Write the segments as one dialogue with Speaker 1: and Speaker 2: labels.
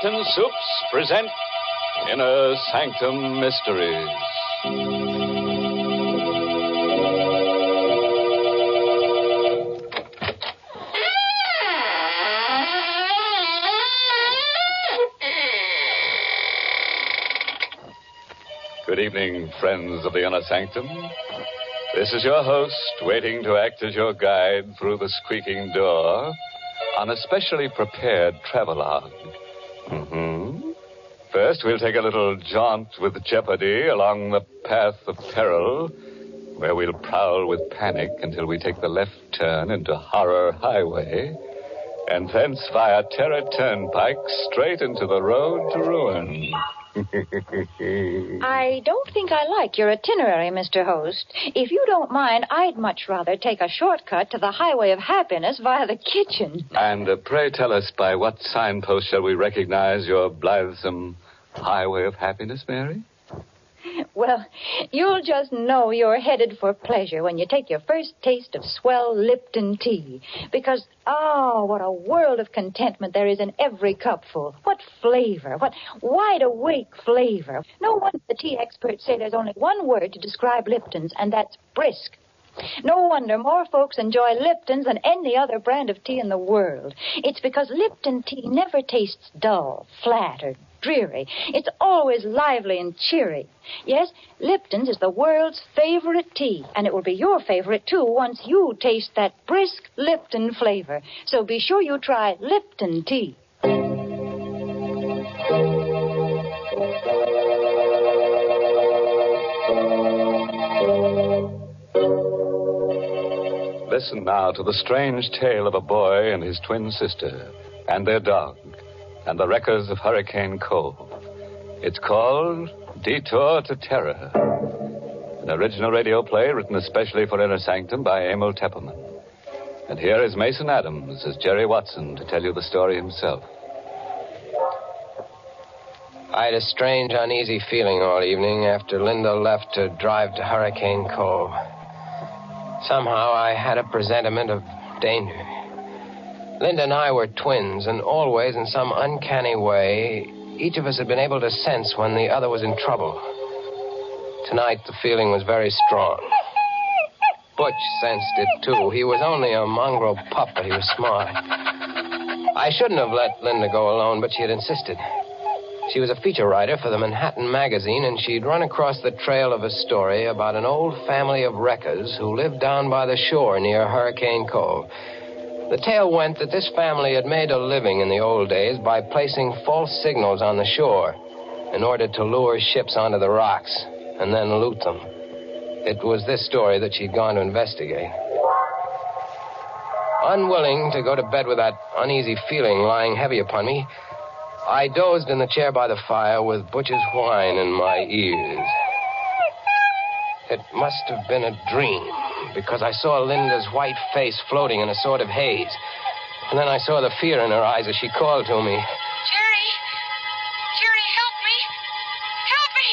Speaker 1: Lipton Soups present Inner Sanctum Mysteries. Good evening, friends of the Inner Sanctum. This is your host, waiting to act as your guide through the squeaking door on a specially prepared travelogue. First, we'll take a little jaunt with jeopardy along the path of peril, where we'll prowl with panic until we take the left turn into Horror Highway, and thence via Terror Turnpike straight into the road to ruin.
Speaker 2: I don't think I like your itinerary, Mr. Host. If you don't mind, I'd much rather take a shortcut to the Highway of Happiness via the kitchen.
Speaker 1: And pray tell us, by what signpost shall we recognize your blithesome Highway of Happiness, Mary?
Speaker 2: Well, you'll just know you're headed for pleasure when you take your first taste of swell Lipton tea. Because, what a world of contentment there is in every cupful. What flavor, what wide-awake flavor. No wonder the tea experts say there's only one word to describe Lipton's, and that's brisk. No wonder more folks enjoy Lipton's than any other brand of tea in the world. It's because Lipton tea never tastes dull, flat, or dreary. It's always lively and cheery. Yes, Lipton's is the world's favorite tea, and it will be your favorite, too, once you taste that brisk Lipton flavor. So be sure you try Lipton tea.
Speaker 1: Listen now to the strange tale of a boy and his twin sister, and their dog, and the wreckers of Hurricane Cove. It's called Detour to Terror, an original radio play written especially for Inner Sanctum by Emil Tepperman. And here is Mason Adams as Jerry Watson to tell you the story himself.
Speaker 3: I had a strange, uneasy feeling all evening after Linda left to drive to Hurricane Cove. Somehow I had a presentiment of danger. Linda and I were twins, and always, in some uncanny way, each of us had been able to sense when the other was in trouble. Tonight, the feeling was very strong. Butch sensed it, too. He was only a mongrel pup, but he was smart. I shouldn't have let Linda go alone, but she had insisted. She was a feature writer for the Manhattan magazine, and she'd run across the trail of a story about an old family of wreckers who lived down by the shore near Hurricane Cove. The tale went that this family had made a living in the old days by placing false signals on the shore in order to lure ships onto the rocks and then loot them. It was this story that she'd gone to investigate. Unwilling to go to bed with that uneasy feeling lying heavy upon me, I dozed in the chair by the fire with Butch's whine in my ears. It must have been a dream, because I saw Linda's white face floating in a sort of haze. And then I saw the fear in her eyes as she called to me.
Speaker 4: Jerry! Jerry, help me! Help me!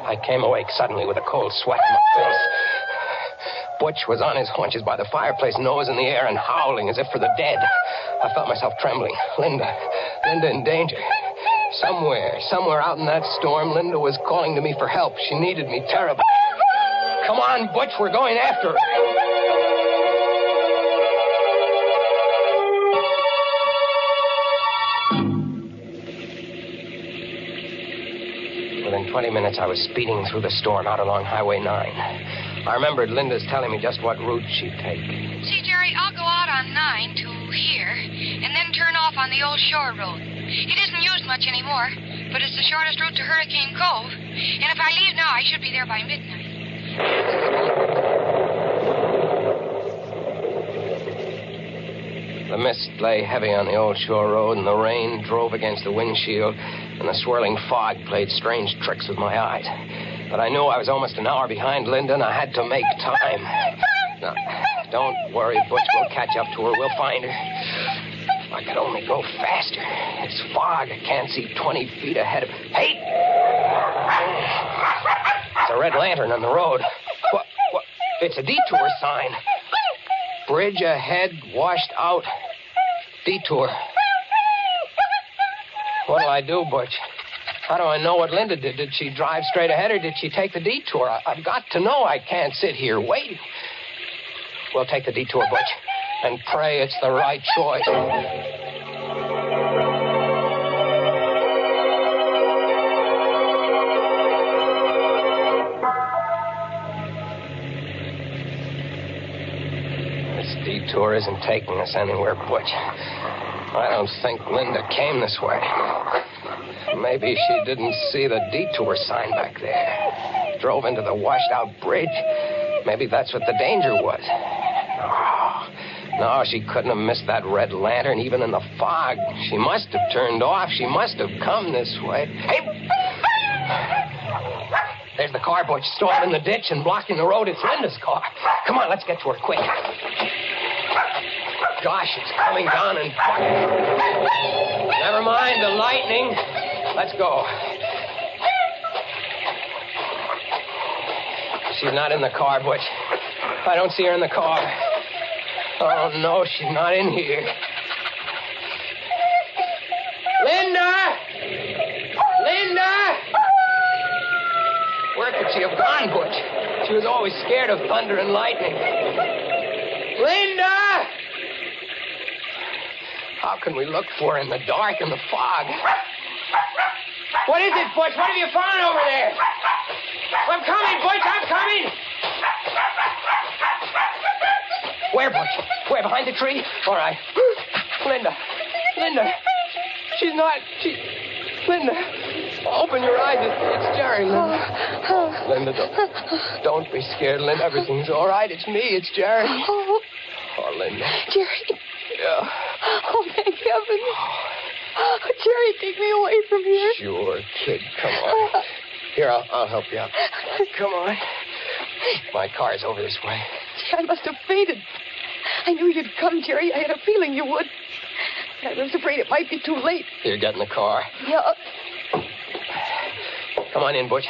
Speaker 3: I came awake suddenly with a cold sweat in my face. Butch was on his haunches by the fireplace, nose in the air, and howling as if for the dead. I felt myself trembling. Linda in danger. Somewhere out in that storm, Linda was calling to me for help. She needed me terribly. Come on, Butch, we're going after her. Within 20 minutes, I was speeding through the storm out along Highway 9. I remembered Linda's telling me just what route she'd take.
Speaker 4: See, Jerry, I'll go out on 9 to here, and then turn off on the old shore road. It isn't used much anymore, but it's the shortest route to Hurricane Cove. And if I leave now, I should be there by midnight.
Speaker 3: The mist lay heavy on the old shore road, and the rain drove against the windshield, and the swirling fog played strange tricks with my eyes. But I knew I was almost an hour behind Linda, and I had to make time. Now, don't worry, Butch. We'll catch up to her. We'll find her. If I could only go faster. It's fog. I can't see 20 feet ahead of... Hey! It's a red lantern on the road. What? It's a detour sign. Bridge ahead, washed out. Detour. What'll I do, Butch? How do I know what Linda did? Did she drive straight ahead or did she take the detour? I've got to know. I can't sit here waiting. We'll take the detour, Butch, and pray it's the right choice. This detour isn't taking us anywhere, Butch. I don't think Linda came this way. Maybe she didn't see the detour sign back there. Drove into the washed-out bridge. Maybe that's what the danger was. No, she couldn't have missed that red lantern even in the fog. She must have turned off. She must have come this way. Hey! There's the car, Butch, stalled in the ditch and blocking the road. It's Linda's car. Come on, let's get to her quick. Gosh, it's coming down and... Never mind the lightning. Let's go. She's not in the car, Butch. I don't see her in the car. Oh, no, she's not in here. Linda! Linda! Where could she have gone, Butch? She was always scared of thunder and lightning. Linda! How can we look for her in the dark and the fog? What is it, Butch? What have you found over there? I'm coming, Butch. I'm coming. Where, Butch? Where? Behind the tree? All right. Linda. She's not. Linda. Open your eyes. It's Jerry, Linda. Linda, don't be scared, Linda. Everything's all right. It's me. It's Jerry. Oh, Linda.
Speaker 5: Jerry.
Speaker 3: Yeah.
Speaker 5: Oh, thank heaven. Oh, Jerry, take me away from here.
Speaker 3: Sure, kid. Come on. Here, I'll help you out. Come on. My car's over this way.
Speaker 5: I must have fainted. I knew you'd come, Jerry. I had a feeling you would. But I was afraid it might be too late.
Speaker 3: Here, get in the car.
Speaker 5: Yeah.
Speaker 3: Come on in, Butch.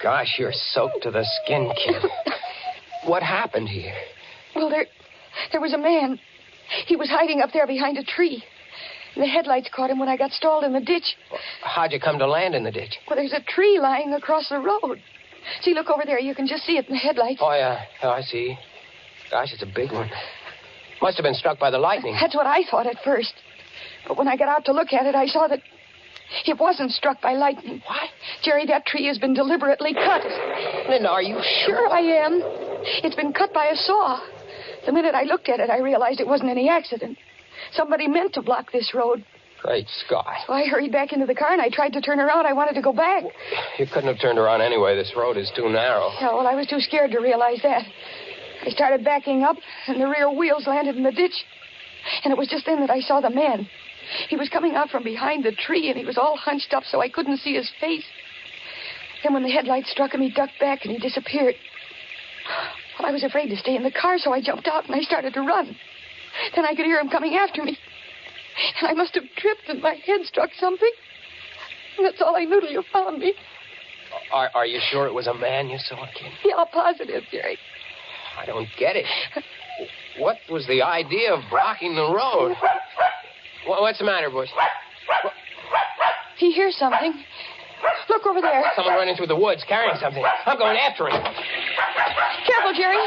Speaker 3: Gosh, you're soaked to the skin, kid. What happened here?
Speaker 5: Well, there was a man. He was hiding up there behind a tree. The headlights caught him when I got stalled in the ditch.
Speaker 3: How'd you come to land in the ditch?
Speaker 5: Well, there's a tree lying across the road. See, look over there. You can just see it in the headlights.
Speaker 3: Oh, yeah. Oh, I see. Gosh, it's a big one. Must have been struck by the lightning.
Speaker 5: That's what I thought at first. But when I got out to look at it, I saw that it wasn't struck by lightning.
Speaker 3: What?
Speaker 5: Jerry, that tree has been deliberately cut.
Speaker 3: Linda, are you sure?
Speaker 5: Sure I am. It's been cut by a saw. The minute I looked at it, I realized it wasn't any accident. Somebody meant to block this road.
Speaker 3: Great Scott.
Speaker 5: So I hurried back into the car, and I tried to turn around. I wanted to go back.
Speaker 3: You couldn't have turned around anyway. This road is too narrow.
Speaker 5: Yeah, well, I was too scared to realize that. I started backing up, and the rear wheels landed in the ditch. And it was just then that I saw the man. He was coming out from behind the tree, and he was all hunched up so I couldn't see his face. Then when the headlights struck him, he ducked back, and he disappeared. Well, I was afraid to stay in the car, so I jumped out, and I started to run. Then I could hear him coming after me. And I must have tripped, and my head struck something. And that's all I knew till you found me.
Speaker 3: Are you sure it was a man you saw, kid?
Speaker 5: Yeah, positive, Jerry.
Speaker 3: I don't get it. What was the idea of blocking the road? What's the matter, Bush?
Speaker 5: He hears something. Look over there.
Speaker 3: Someone running through the woods carrying something. I'm going after him.
Speaker 5: Careful, Jerry.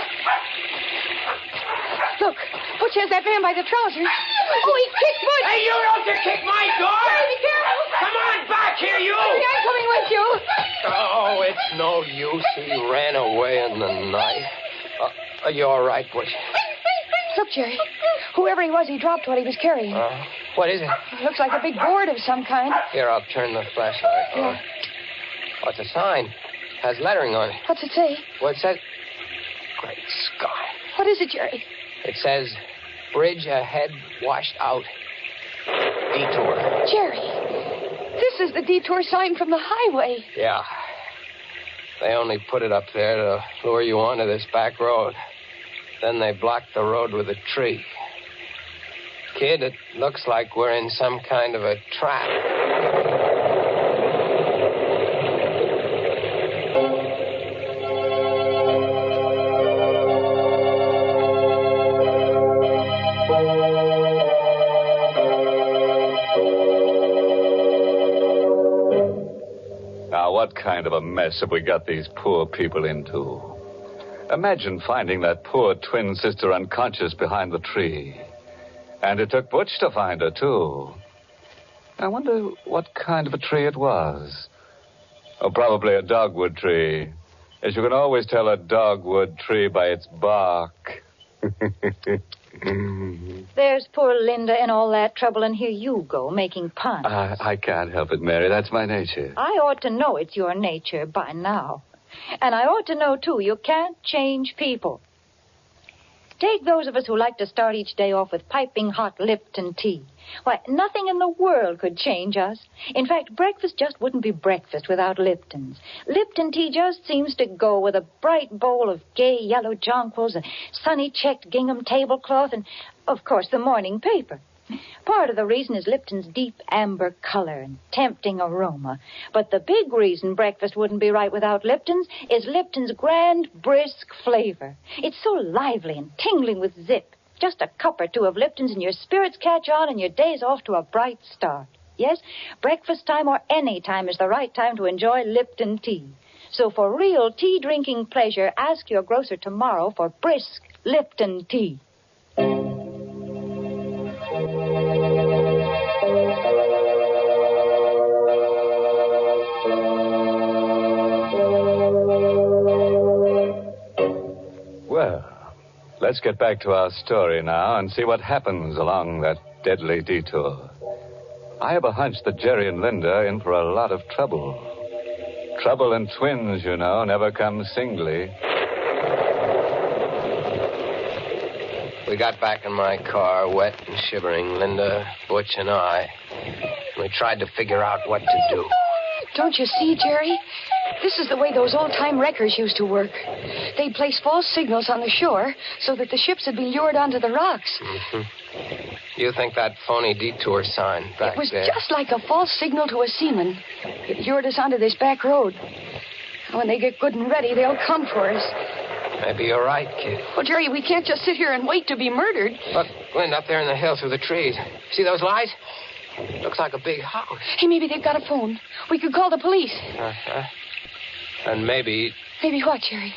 Speaker 5: Look, Butch has that man by the trousers. Oh, he kicked Butch.
Speaker 3: Hey, you don't have to kick my door.
Speaker 5: Jerry, be careful.
Speaker 3: Come on back here, you.
Speaker 5: Jerry, I'm coming with you.
Speaker 3: Oh, it's no use. He ran away in the night. Are you all right, Butch?
Speaker 5: Look, Jerry. Whoever he was, he dropped what he was carrying.
Speaker 3: What is it?
Speaker 5: Looks like a big board of some kind.
Speaker 3: Here, I'll turn the flashlight on. What's a sign? Has lettering on it.
Speaker 5: What's it say?
Speaker 3: Well, it says... Great Scott.
Speaker 5: What is it, Jerry?
Speaker 3: It says, bridge ahead, washed out. Detour.
Speaker 5: Jerry, this is the detour sign from the highway.
Speaker 3: Yeah. They only put it up there to lure you onto this back road. Then they blocked the road with a tree. Kid, it looks like we're in some kind of a trap.
Speaker 1: what kind of a mess have we got these poor people into? Imagine finding that poor twin sister unconscious behind the tree. And it took Butch to find her, too. I wonder what kind of a tree it was. Oh, probably a dogwood tree. As you can always tell a dogwood tree by its bark.
Speaker 2: There's poor Linda in all that trouble, and here you go, making puns.
Speaker 1: I can't help it, Mary. That's my nature.
Speaker 2: I ought to know it's your nature by now. And I ought to know, too, you can't change people. Take those of us who like to start each day off with piping hot Lipton tea. Why, nothing in the world could change us. In fact, breakfast just wouldn't be breakfast without Lipton's. Lipton tea just seems to go with a bright bowl of gay yellow jonquils, a sunny checked gingham tablecloth, and, of course, the morning paper. Part of the reason is Lipton's deep amber color and tempting aroma. But the big reason breakfast wouldn't be right without Lipton's is Lipton's grand, brisk flavor. It's so lively and tingling with zip. Just a cup or two of Lipton's and your spirits catch on and your day's off to a bright start. Yes, breakfast time or any time is the right time to enjoy Lipton tea. So for real tea-drinking pleasure, ask your grocer tomorrow for brisk Lipton tea.
Speaker 1: Well, let's get back to our story now and see what happens along that deadly detour. I have a hunch that Jerry and Linda are in for a lot of trouble. Trouble in twins, you know, never come singly.
Speaker 3: We got back in my car, wet and shivering, Linda, Butch, and I. We tried to figure out what to do.
Speaker 5: Don't you see, Jerry? This is the way those old-time wreckers used to work. They'd place false signals on the shore so that the ships would be lured onto the rocks.
Speaker 3: Mm-hmm. You think that phony detour sign back there...
Speaker 5: It was just like a false signal to a seaman. It lured us onto this back road. When they get good and ready, they'll come for us.
Speaker 3: Maybe you're right, kid.
Speaker 5: Well, Jerry, we can't just sit here and wait to be murdered.
Speaker 3: Look, Linda, up there in the hill through the trees. See those lights? Looks like a big house.
Speaker 5: Hey, maybe they've got a phone. We could call the police.
Speaker 3: Uh-huh. And maybe...
Speaker 5: Maybe what, Jerry?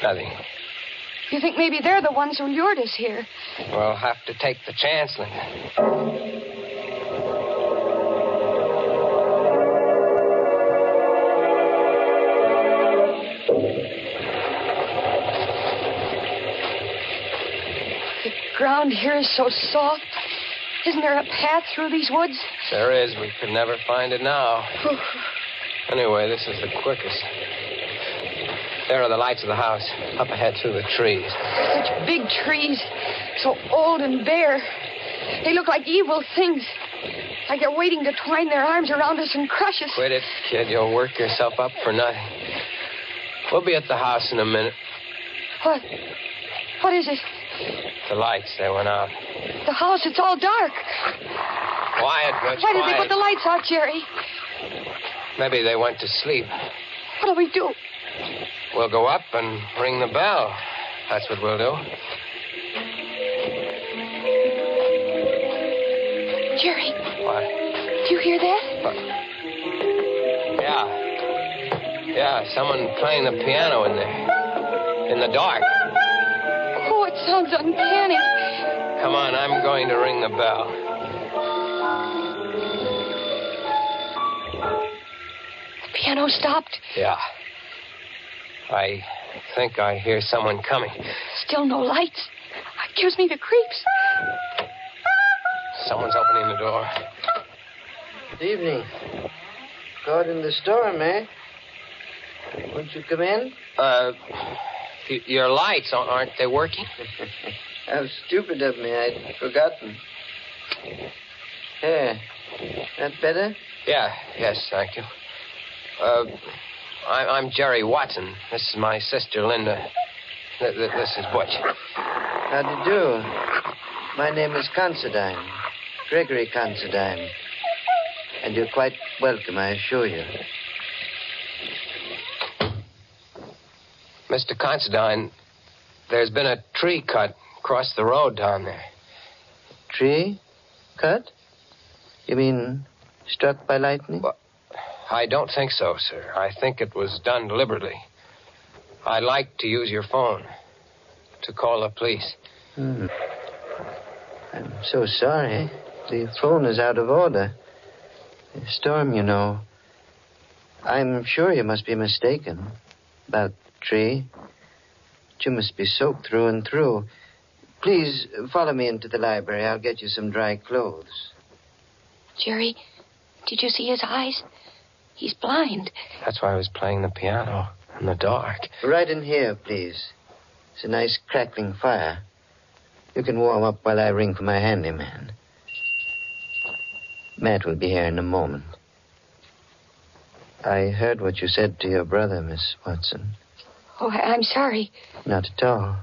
Speaker 3: Nothing.
Speaker 5: You think maybe they're the ones who lured us here?
Speaker 3: We'll have to take the chance, Linda.
Speaker 5: The ground here is so soft. Isn't there a path through these woods?
Speaker 3: There is. We could never find it now. Anyway, this is the quickest. There are the lights of the house, up ahead through the trees.
Speaker 5: Such big trees, so old and bare. They look like evil things. Like they're waiting to twine their arms around us and crush us.
Speaker 3: Quit it, kid. You'll work yourself up for nothing. We'll be at the house in a minute.
Speaker 5: What? What is it?
Speaker 3: The lights, they went out.
Speaker 5: The house, it's all dark.
Speaker 3: Quiet, Butch,
Speaker 5: Why did
Speaker 3: quiet.
Speaker 5: they put the lights out, Jerry?
Speaker 3: Maybe they went to sleep.
Speaker 5: What'll we do?
Speaker 3: We'll go up and ring the bell. That's what we'll do.
Speaker 5: Jerry.
Speaker 3: What?
Speaker 5: Do you hear that?
Speaker 3: Yeah, someone playing the piano in there. In the dark.
Speaker 5: Oh, it sounds uncanny.
Speaker 3: Come on, I'm going to ring the bell.
Speaker 5: The piano stopped.
Speaker 3: Yeah. I think I hear someone coming.
Speaker 5: Still no lights. It gives me the creeps.
Speaker 3: Someone's opening the door.
Speaker 6: Good evening. Got in the storm, eh? Won't you come in?
Speaker 3: Your lights, aren't they working?
Speaker 6: How stupid of me. I'd forgotten. Here. That better?
Speaker 3: Yes, thank you. I'm Jerry Watson. This is my sister, Linda. This is Butch.
Speaker 6: How do you do? My name is Considine. Gregory Considine. And you're quite welcome, I assure you.
Speaker 3: Mr. Considine, there's been a tree cut across the road down there.
Speaker 6: Tree? Cut? You mean struck by lightning?
Speaker 3: Well, I don't think so, sir. I think it was done deliberately. I'd like to use your phone to call the police.
Speaker 6: I'm so sorry. The phone is out of order. The storm, you know. I'm sure you must be mistaken about the tree. But you must be soaked through and through. Please follow me into the library. I'll get you some dry clothes.
Speaker 5: Jerry, did you see his eyes? He's blind.
Speaker 3: That's why I was playing the piano in the dark.
Speaker 6: Right in here, please. It's a nice crackling fire. You can warm up while I ring for my handyman. Matt will be here in a moment. I heard what you said to your brother, Miss Watson.
Speaker 5: Oh, I'm sorry.
Speaker 6: Not at all.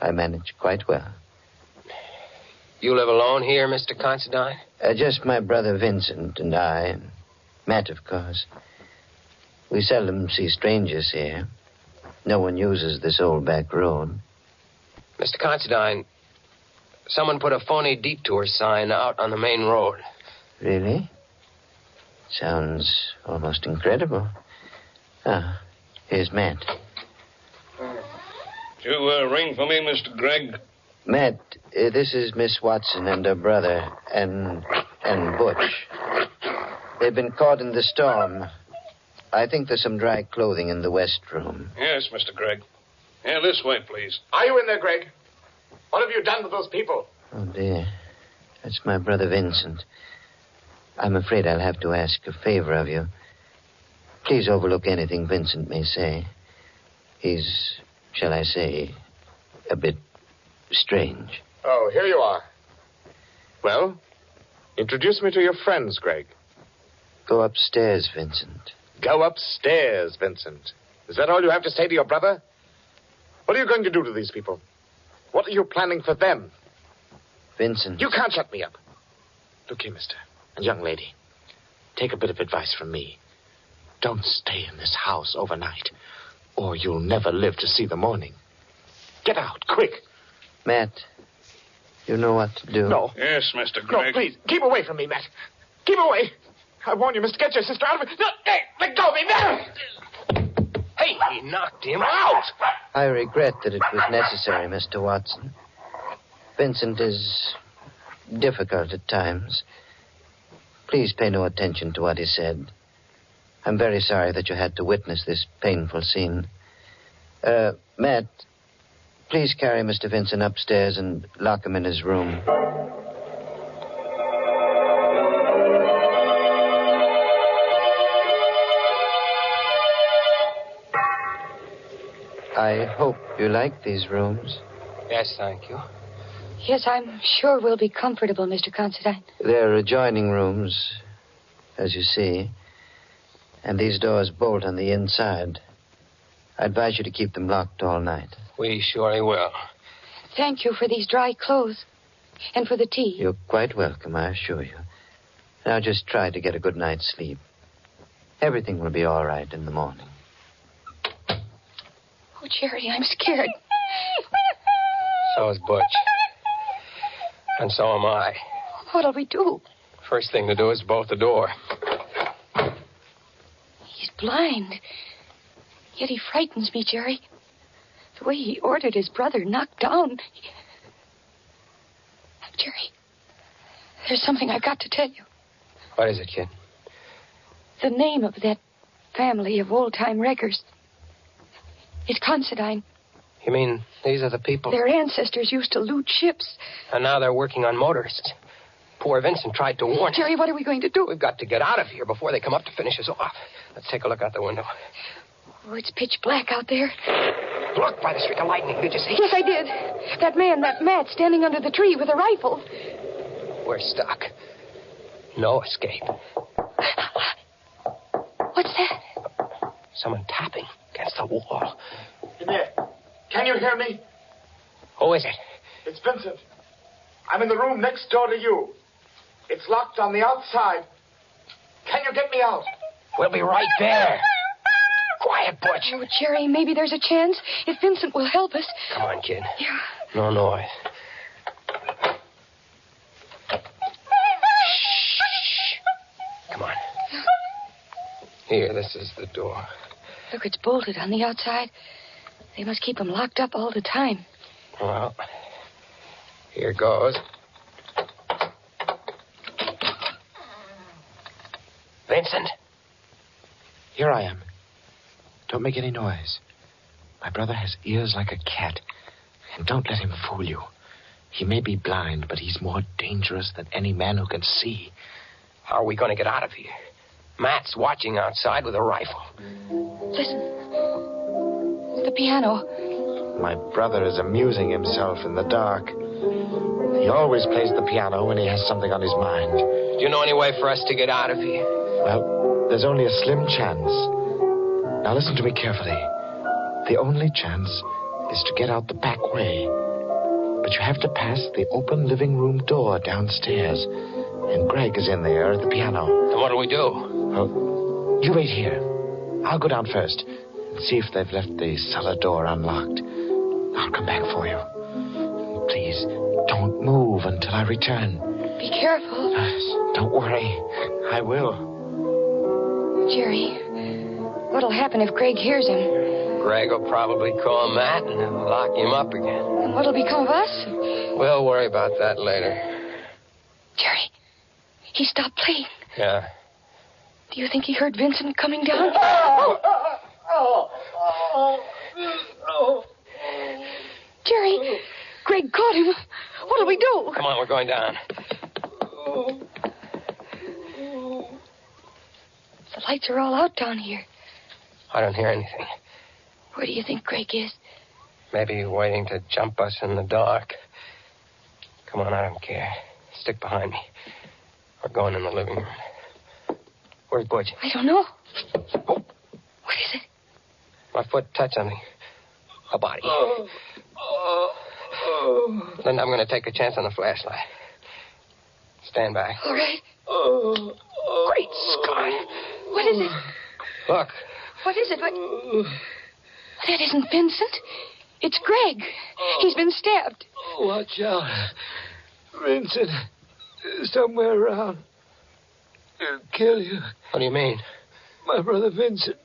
Speaker 6: I managed quite well.
Speaker 3: You live alone here, Mr. Considine?
Speaker 6: Just my brother Vincent and I, and Matt, of course. We seldom see strangers here. No one uses this old back road.
Speaker 3: Mr. Considine, someone put a phony Detour sign out on the main road.
Speaker 6: Really? Sounds almost incredible. Ah, here's Matt.
Speaker 7: Did you ring for me, Mr. Gregg?
Speaker 6: Matt, this is Miss Watson and her brother, and Butch. They've been caught in the storm. I think there's some dry clothing in the west room.
Speaker 7: Yes, Mr. Gregg. Yeah, this way, please.
Speaker 8: Are you in there, Greg? What have you done to those people?
Speaker 6: Oh, dear. That's my brother Vincent. I'm afraid I'll have to ask a favor of you. Please overlook anything Vincent may say. He's, shall I say, a bit strange.
Speaker 8: Oh, here you are. Well, introduce me to your friends, Greg.
Speaker 6: Go upstairs, Vincent.
Speaker 8: Go upstairs, Vincent. Is that all you have to say to your brother? What are you going to do to these people? What are you planning for them?
Speaker 6: Vincent.
Speaker 8: You can't shut me up. Look here, mister. And young lady. Take a bit of advice from me. Don't stay in this house overnight, or you'll never live to see the morning. Get out, quick.
Speaker 6: Matt, you know what to do.
Speaker 8: No.
Speaker 7: Yes, Mr.
Speaker 8: No,
Speaker 7: Gregg.
Speaker 8: please. Keep away from me, Matt. Keep away. I warn you, mister. Get your sister out of it. No, hey, let go of me, Matt.
Speaker 3: Hey, he knocked him
Speaker 8: Out.
Speaker 6: I regret that it was necessary, Mr. Watson. Vincent is difficult at times. Please pay no attention to what he said. I'm very sorry that you had to witness this painful scene. Matt, please carry Mr. Vincent upstairs and lock him in his room. I hope you like these rooms.
Speaker 3: Yes, thank you.
Speaker 5: Yes, I'm sure we'll be comfortable, Mr. Considine.
Speaker 6: They're adjoining rooms, as you see. And these doors bolt on the inside. I advise you to keep them locked all night.
Speaker 3: We surely will.
Speaker 5: Thank you for these dry clothes and for the tea.
Speaker 6: You're quite welcome, I assure you. Now just try to get a good night's sleep. Everything will be all right in the morning.
Speaker 5: Oh, Jerry, I'm scared.
Speaker 3: So is Butch. And so am I.
Speaker 5: What'll we do?
Speaker 3: First thing to do is bolt the door.
Speaker 5: He's blind. Yet he frightens me, Jerry. The way he ordered his brother knocked down. Jerry, there's something I've got to tell you.
Speaker 3: What is it, kid?
Speaker 5: The name of that family of old-time wreckers. It's Considine.
Speaker 3: You mean these are the people?
Speaker 5: Their ancestors used to loot ships.
Speaker 3: And now they're working on motorists. Poor Vincent tried to warn us.
Speaker 5: Jerry, what are we going to do?
Speaker 3: We've got to get out of here before they come up to finish us off. Let's take a look out the window.
Speaker 5: Oh, it's pitch black out there.
Speaker 3: Look, by the streak of lightning, did you see?
Speaker 5: Yes, I did. That man, that Matt, standing under the tree with a rifle.
Speaker 3: We're stuck. No escape.
Speaker 5: What's that?
Speaker 3: Someone tapping against the wall.
Speaker 8: In there. Can you hear me?
Speaker 3: Who is it?
Speaker 8: It's Vincent. I'm in the room next door to you. It's locked on the outside. Can you get me out?
Speaker 3: We'll be right there. Quiet, Butch.
Speaker 5: Oh, Jerry, maybe there's a chance if Vincent will help us.
Speaker 3: Come on, kid.
Speaker 5: Yeah.
Speaker 3: No noise. Shh. Come on. Here, this is the door.
Speaker 5: Look, it's bolted on the outside. They must keep him locked up all the time.
Speaker 3: Well, here goes. Vincent?
Speaker 8: Here I am. Don't make any noise. My brother has ears like a cat. And don't let him fool you. He may be blind, but he's more dangerous than any man who can see.
Speaker 3: How are we going to get out of here? Matt's watching outside with a rifle.
Speaker 5: Listen. The piano.
Speaker 8: My brother is amusing himself in the dark. He always plays the piano when he has something on his mind.
Speaker 3: Do you know any way for us to get out of here?
Speaker 8: Well, there's only a slim chance. Now listen to me carefully. The only chance is to get out the back way. But you have to pass the open living room door downstairs. And Greg is in there at the piano.
Speaker 3: And what'll we do?
Speaker 8: Well, you wait here. I'll go down first and see if they've left the cellar door unlocked. I'll come back for you. Please, don't move until I return.
Speaker 5: Be careful.
Speaker 8: Don't worry. I will.
Speaker 5: Jerry, what'll happen if Greg hears him?
Speaker 3: Greg will probably call Matt and he'll lock him up again.
Speaker 5: And what'll become of us?
Speaker 3: We'll worry about that later.
Speaker 5: Jerry, he stopped playing.
Speaker 3: Yeah.
Speaker 5: Do you think he heard Vincent coming down? Jerry, Greg caught him. What'll we do?
Speaker 3: Come on, we're going down.
Speaker 5: The lights are all out down here.
Speaker 3: I don't hear anything.
Speaker 5: Where do you think Greg is?
Speaker 3: Maybe waiting to jump us in the dark. Come on, I don't care. Stick behind me. We're going in the living room. Where's Butch?
Speaker 5: I don't know. What is it?
Speaker 3: My foot touched on a body. Linda, I'm going to take a chance on the flashlight. Stand back.
Speaker 5: All right. Great Scott. What is it?
Speaker 3: Look.
Speaker 5: What is it? That isn't Vincent. It's Greg. He's been stabbed.
Speaker 9: Watch out. Vincent is somewhere around. He'll kill you.
Speaker 3: What do you mean?
Speaker 9: My brother Vincent,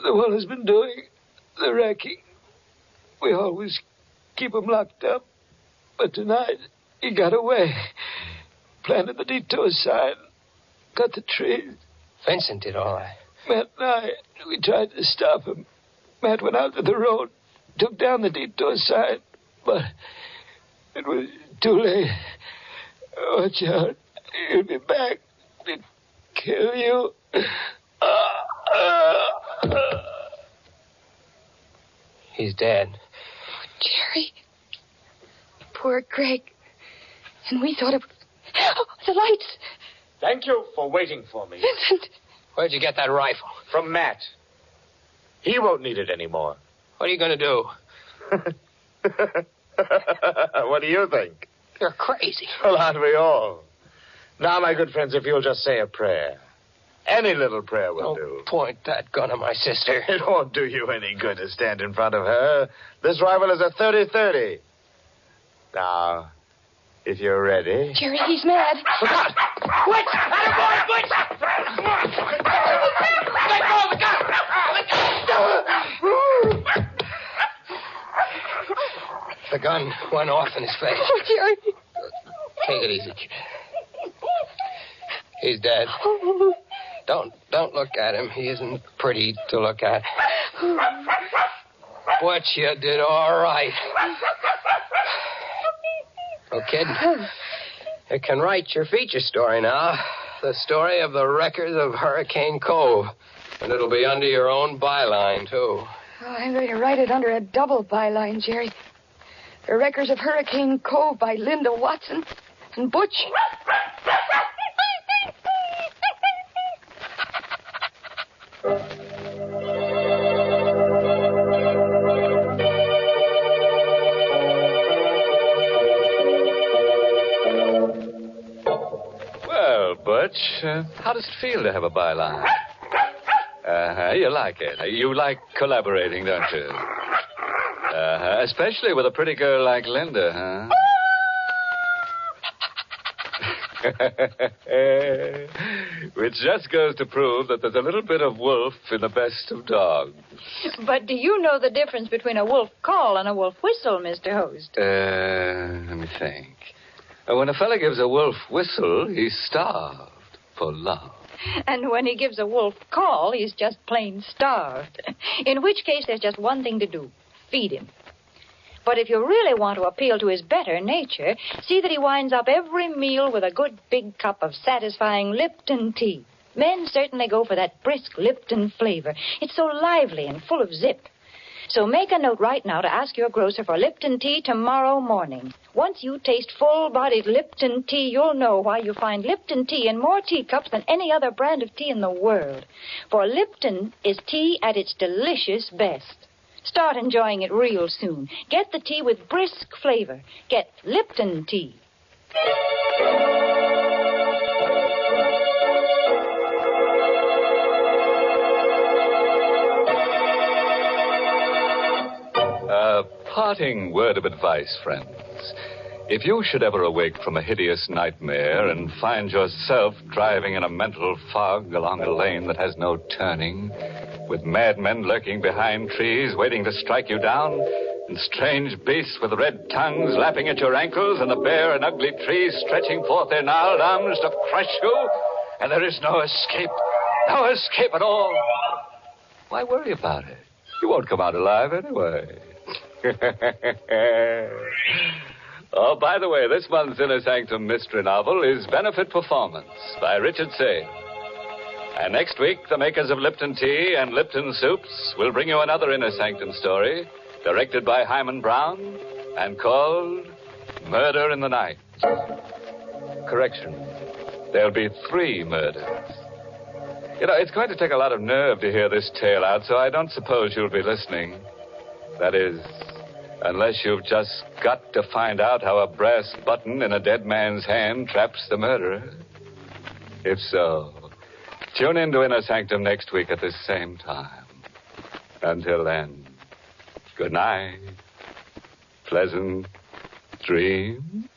Speaker 9: the one who's been doing the wrecking. We always keep him locked up. But tonight, he got away. Planted the Detour sign. Cut the trees.
Speaker 3: Vincent did all that.
Speaker 9: Matt and I, we tried to stop him. Matt went out to the road, took down the Detour sign, but it was too late. Watch out. He'll be back to kill you.
Speaker 3: He's dead.
Speaker 5: Jerry. Poor Greg. And we thought it was... Oh, the lights.
Speaker 8: Thank you for waiting for me.
Speaker 5: Vincent.
Speaker 3: Where'd you get that rifle?
Speaker 8: From Matt. He won't need it anymore.
Speaker 3: What are you going to do?
Speaker 8: What do you think?
Speaker 3: You're crazy.
Speaker 8: Well, aren't we all? Now, my good friends, if you'll just say a prayer. Any little prayer will do.
Speaker 3: Don't point that gun at my sister.
Speaker 8: It won't do you any good to stand in front of her. This rifle is a 30-30. Now, if you're ready...
Speaker 5: Jerry, he's mad.
Speaker 3: Look out! Butch! Attaboy, Butch! Come on! Let go of the gun! The gun went off in his face.
Speaker 5: Oh, Jerry.
Speaker 3: Take it easy, kid. He's dead. Don't look at him. He isn't pretty to look at. Butch, you did all right. Well, kid, you can write your feature story now. The story of the wreckers of Hurricane Cove. And it'll be under your own byline, too.
Speaker 5: Oh, I'm going to write it under a double byline, Jerry. The Wreckers of Hurricane Cove by Linda Watson and Butch.
Speaker 1: Well, Butch, how does it feel to have a byline? You like it. You like collaborating, don't you? Especially with a pretty girl like Linda, huh? Which just goes to prove that there's a little bit of wolf in the best of dogs.
Speaker 2: But do you know the difference between a wolf call and a wolf whistle, Mr. Host?
Speaker 1: Let me think. When a fella gives a wolf whistle, he's starved for love.
Speaker 2: And when he gives a wolf call, he's just plain starved. In which case, there's just one thing to do. Feed him. But if you really want to appeal to his better nature, see that he winds up every meal with a good big cup of satisfying Lipton tea. Men certainly go for that brisk Lipton flavor. It's so lively and full of zip. So make a note right now to ask your grocer for Lipton tea tomorrow morning. Once you taste full-bodied Lipton tea, you'll know why you find Lipton tea in more teacups than any other brand of tea in the world. For Lipton is tea at its delicious best. Start enjoying it real soon. Get the tea with brisk flavor. Get Lipton tea.
Speaker 1: Parting word of advice, friends. If you should ever awake from a hideous nightmare and find yourself driving in a mental fog along a lane that has no turning, with madmen lurking behind trees waiting to strike you down, and strange beasts with red tongues lapping at your ankles, and the bare and ugly trees stretching forth their gnarled arms to crush you, and there is no escape at all, why worry about it? You won't come out alive anyway. Oh, by the way, this month's Inner Sanctum Mystery novel is Benefit Performance by Richard Sage. And next week, the makers of Lipton Tea and Lipton Soups will bring you another Inner Sanctum story, directed by Hyman Brown, and called Murder in the Night. Correction. There'll be 3 murders. You know, it's going to take a lot of nerve to hear this tale out, so I don't suppose you'll be listening. That is, unless you've just got to find out how a brass button in a dead man's hand traps the murderer. If so, tune in to Inner Sanctum next week at this same time. Until then, good night. Pleasant dreams.